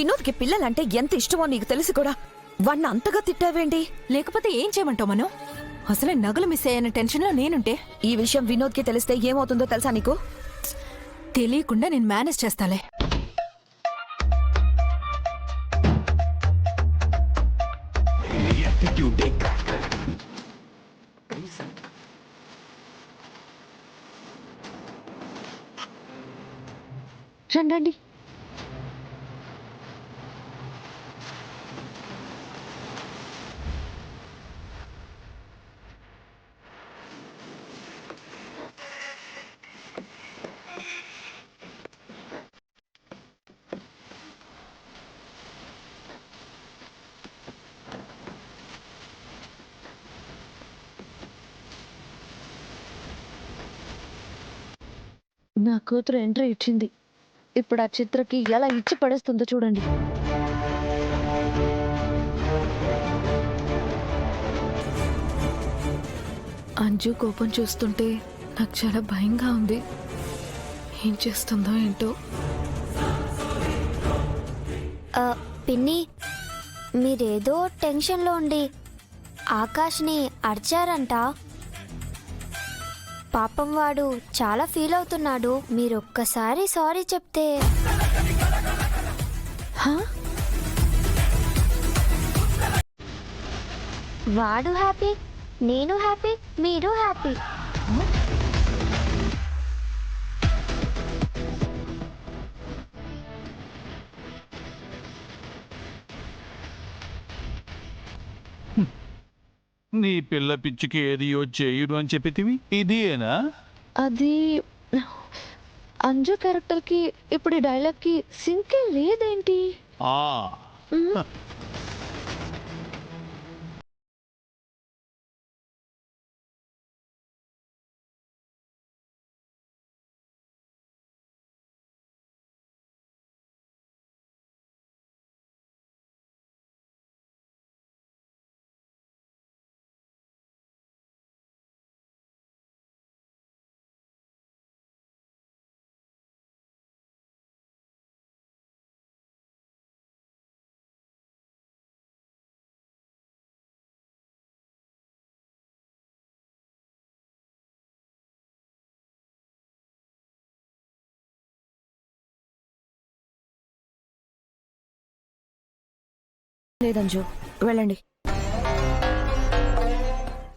వినోద్కి పిల్లలంటే ఎంత ఇష్టమో నీకు తెలిసి కూడా వాణ్ణి అంతగా తిట్టావేంటి? లేకపోతే ఏం చేయమంటావు మనం? అసలే నగలు మిస్ అయ్యాన టెన్షన్లో నేనుంటే. ఈ విషయం వినోద్కి తెలిస్తే ఏమవుతుందో తెలుసా నీకు? తెలియకుండా నేను మేనేజ్ చేస్తాలే. రండి. నా కూతురు ఎంట్రీ ఇచ్చింది. ఇప్పుడు ఆ చిత్రకి ఎలా ఇచ్చి పడేస్తుందో చూడండి. అంజు కోపం చూస్తుంటే నాకు చాలా భయంగా ఉంది. ఏం చేస్తుందో ఏంటో. పిన్ని, మీరేదో టెన్షన్లో ఉండి ఆకాష్ని అరిచారంట. పాపం వాడు చాలా ఫీల్ అవుతున్నాడు. మీరు ఒక్కసారి సారీ చెప్తే. వాడు హ్యాపీ, నేను హ్యాపీ, మీరు హ్యాపీ. నీ పిల్ల పిచ్చికి ఏదియో చేయుడు అని చెప్పితివి, ఇదేనా? అది అంజు క్యారెక్టర్కి ఇప్పుడు ఈ డైలాగ్కి సింకే లేదేంటి? ఆ లేదంజు, వెళ్ళండి.